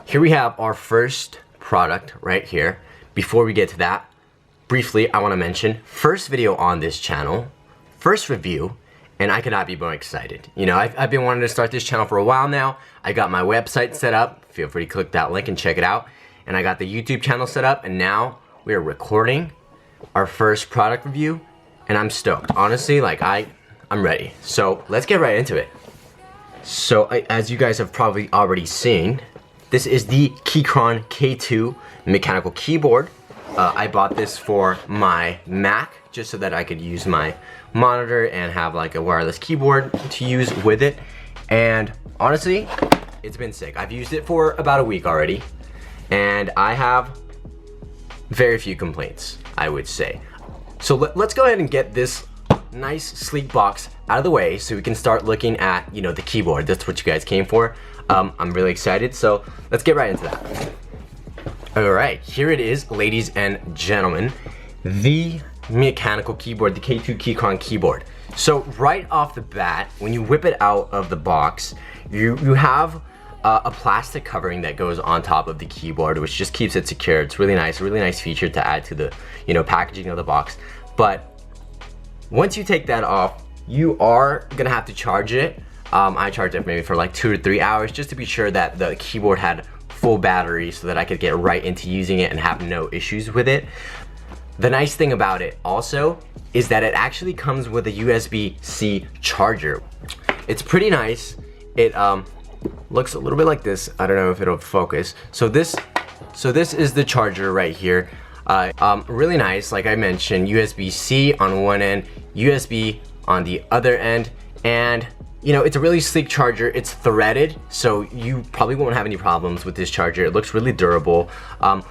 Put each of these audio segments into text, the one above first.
here we have our first product right here. Before we get to that, briefly, I want to mention first video on this channel, first review, and I could not be more excited. You know, I've been wanting to start this channel for a while now. I got my website set up. Feel free to click that link and check it out. And I got the YouTube channel set up, and now we are recording our first product review, and I'm stoked. Honestly, like I'm ready. So let's get right into it. So as you guys have probably already seen, this is the Keychron K2 mechanical keyboard. I bought this for my Mac just so that I could use my monitor and have like a wireless keyboard to use with it. And honestly, it's been sick. I've used it for about a week already, and I have very few complaints, I would say. So let's go ahead and get this nice sleek box out of the way so we can start looking at, you know, the keyboard. That's what you guys came for. I'm really excited, so let's get right into that. Alright, here it is, ladies and gentlemen, the mechanical keyboard, the K2 Keychron keyboard. So right off the bat, when you whip it out of the box, you have a plastic covering that goes on top of the keyboard, which just keeps it secure. It's really nice feature to add to the, you know, packaging of the box. But once you take that off, you are gonna have to charge it. I charged it maybe for like 2 to 3 hours just to be sure that the keyboard had full battery so that I could get right into using it and have no issues with it. The nice thing about it also is that it actually comes with a USB-C charger. It's pretty nice. It looks a little bit like this. I don't know if it'll focus. So this is the charger right here. Really nice, like I mentioned, USB-C on one end, USB on the other end, and you know, it's a really sleek charger. It's threaded, so you probably won't have any problems with this charger. It looks really durable.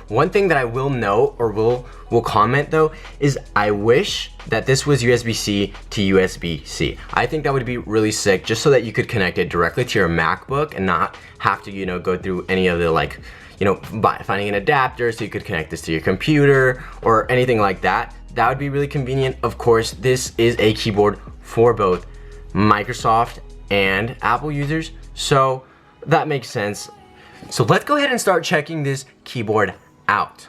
One thing that I will note, or will comment though, is I wish that this was USB-C to USB-C. I think that would be really sick, just so that you could connect it directly to your MacBook and not have to, you know, go through any of the, like, you know, finding an adapter so you could connect this to your computer or anything like that. That would be really convenient. Of course, this is a keyboard for both Microsoft and Apple users, so that makes sense. So let's go ahead and start checking this keyboard out.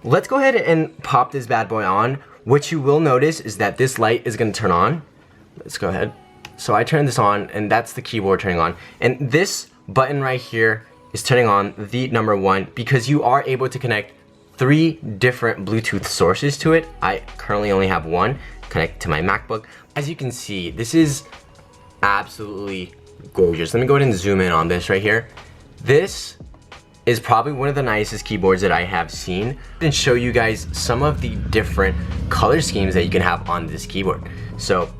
Let's go ahead and pop this bad boy on. What you will notice is that this light is going to turn on. Let's go ahead. So I turn this on, and that's the keyboard turning on, and this button right here is turning on the number 1 because you are able to connect 3 different Bluetooth sources to it. I currently only have one connected to my MacBook. As you can see, this is absolutely gorgeous. Let me go ahead and zoom in on this right here. This is probably one of the nicest keyboards that I have seen, and show you guys some of the different color schemes that you can have on this keyboard. So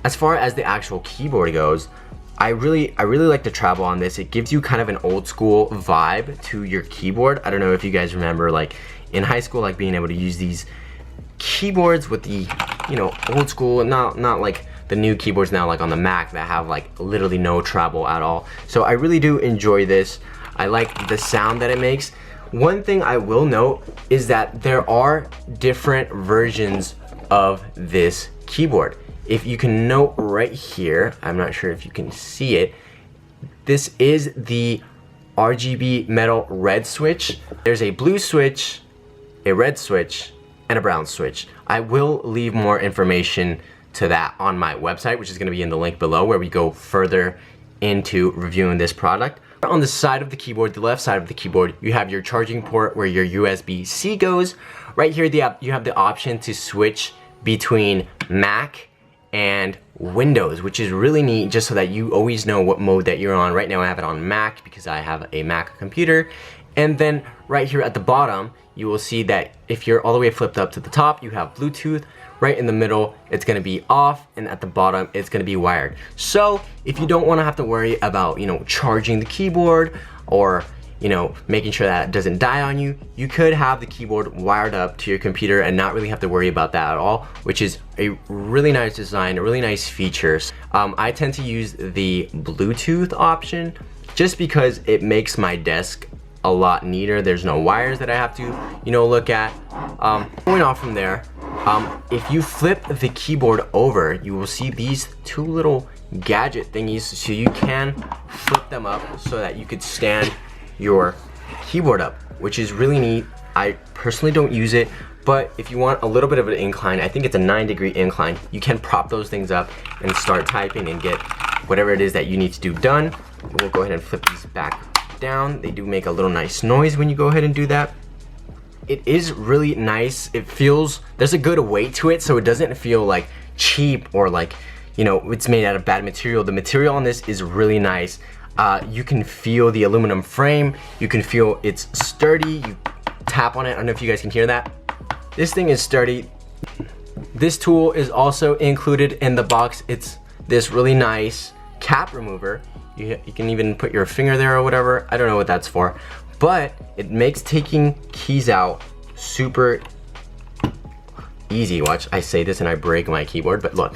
As far as the actual keyboard goes, I really like the travel on this. It gives you kind of an old school vibe to your keyboard. I don't know if you guys remember, like in high school, like being able to use these keyboards with the, you know, old school, not like the new keyboards now like on the Mac that have like literally no travel at all. So I really do enjoy this. I like the sound that it makes. One thing I will note is that there are different versions of this keyboard. If you can note right here, I'm not sure if you can see it, this is the RGB metal red switch. There's a blue switch, a red switch, and a brown switch. I will leave more information to that on my website, which is gonna be in the link below, where we go further into reviewing this product. On the side of the keyboard, the left side of the keyboard, you have your charging port where your USB-C goes. Right here, you have the option to switch between Mac and Windows, which is really neat, just so that you always know what mode that you're on. Right now I have it on Mac because I have a Mac computer. And then right here at the bottom, you will see that if you're all the way flipped up to the top, you have Bluetooth. Right in the middle, it's gonna be off, and at the bottom, it's gonna be wired. So if you don't wanna have to worry about, you know, charging the keyboard or, you know, making sure that it doesn't die on you, you could have the keyboard wired up to your computer and not really have to worry about that at all, which is a really nice design, a really nice features. I tend to use the Bluetooth option just because it makes my desk a lot neater. There's no wires that I have to, you know, look at. Going off from there, if you flip the keyboard over, you will see these two little gadget thingies, so you can flip them up so that you could stand your keyboard up, which is really neat. I personally don't use it, but if you want a little bit of an incline, I think it's a 9-degree incline, you can prop those things up and start typing and get whatever it is that you need to do done. We'll go ahead and flip these back down. They do make a little nice noise when you go ahead and do that. It is really nice. It feels, there's a good weight to it, so it doesn't feel like cheap or like, you know, it's made out of bad material. The material on this is really nice. You can feel the aluminum frame. You can feel it's sturdy. You tap on it. I don't know if you guys can hear that. This thing is sturdy. This tool is also included in the box. It's this really nice cap remover. You can even put your finger there or whatever. I don't know what that's for, but it makes taking keys out super easy. Watch, I say this and I break my keyboard, but look,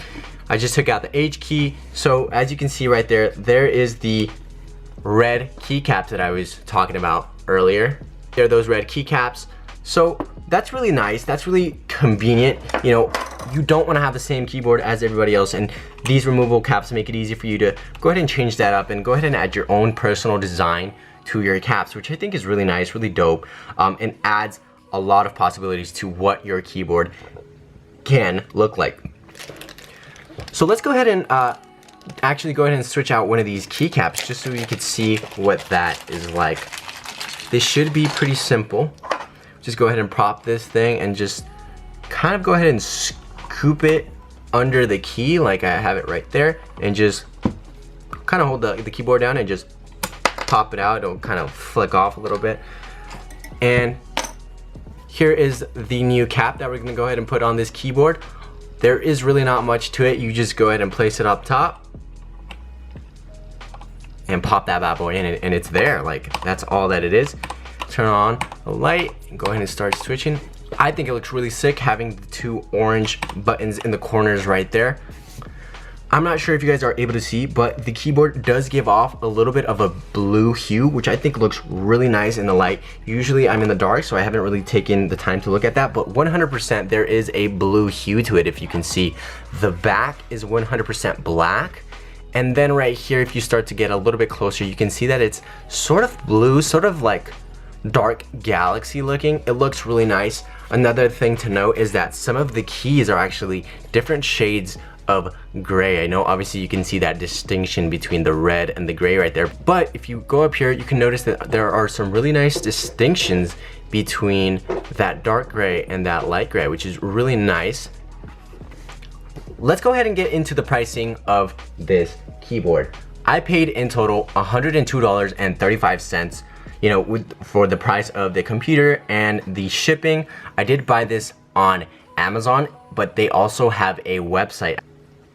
I just took out the H key. So as you can see right there, there is the red keycaps that I was talking about earlier. There are those red keycaps. So that's really nice. That's really convenient. You know, you don't want to have the same keyboard as everybody else, and these removable caps make it easy for you to go ahead and change that up and go ahead and add your own personal design to your caps, which I think is really nice, really dope, and adds a lot of possibilities to what your keyboard can look like. So let's go ahead and actually go ahead and switch out one of these keycaps just so you can see what that is like. This should be pretty simple. Just go ahead and prop this thing and just kind of go ahead and scoop it under the key like I have it right there, and just kind of hold the keyboard down and just pop it out. It'll kind of flick off a little bit. And here is the new cap that we're gonna go ahead and put on this keyboard. There is really not much to it. You just go ahead and place it up top and pop that bad boy in, and it's there. Like, that's all that it is. Turn on the light and go ahead and start switching. I think it looks really sick having the two orange buttons in the corners right there. I'm not sure if you guys are able to see, but the keyboard does give off a little bit of a blue hue, which I think looks really nice in the light. Usually I'm in the dark, so I haven't really taken the time to look at that, but 100% there is a blue hue to it. If you can see, the back is 100% black. And then right here, if you start to get a little bit closer, you can see that it's sort of blue, sort of like dark galaxy looking. It looks really nice. Another thing to note is that some of the keys are actually different shades of gray. I know obviously you can see that distinction between the red and the gray right there, but if you go up here, you can notice that there are some really nice distinctions between that dark gray and that light gray, which is really nice. Let's go ahead and get into the pricing of this keyboard. I paid in total $102.35, you know, for the price of the computer and the shipping. I did buy this on Amazon, but they also have a website.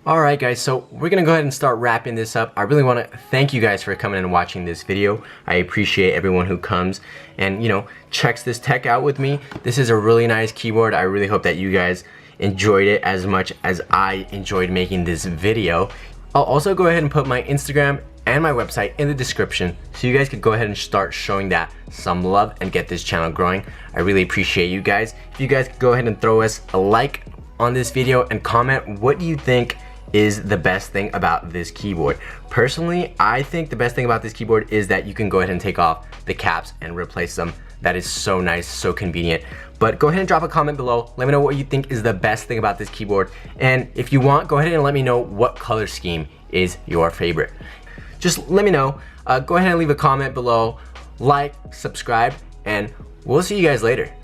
Alright guys, so we're gonna go ahead and start wrapping this up. I really want to thank you guys for coming and watching this video. I appreciate everyone who comes and, you know, checks this tech out with me. This is a really nice keyboard. I really hope that you guys enjoyed it as much as I enjoyed making this video. I'll also go ahead and put my Instagram and my website in the description so you guys could go ahead and start showing that some love and get this channel growing. I really appreciate you guys. If you guys could go ahead and throw us a like on this video and comment what do you think is the best thing about this keyboard. Personally, I think the best thing about this keyboard is that you can go ahead and take off the caps and replace them. That is so nice, so convenient. But go ahead and drop a comment below. Let me know what you think is the best thing about this keyboard. And if you want, go ahead and let me know what color scheme is your favorite. Just let me know. Go ahead and leave a comment below, like, subscribe, and we'll see you guys later.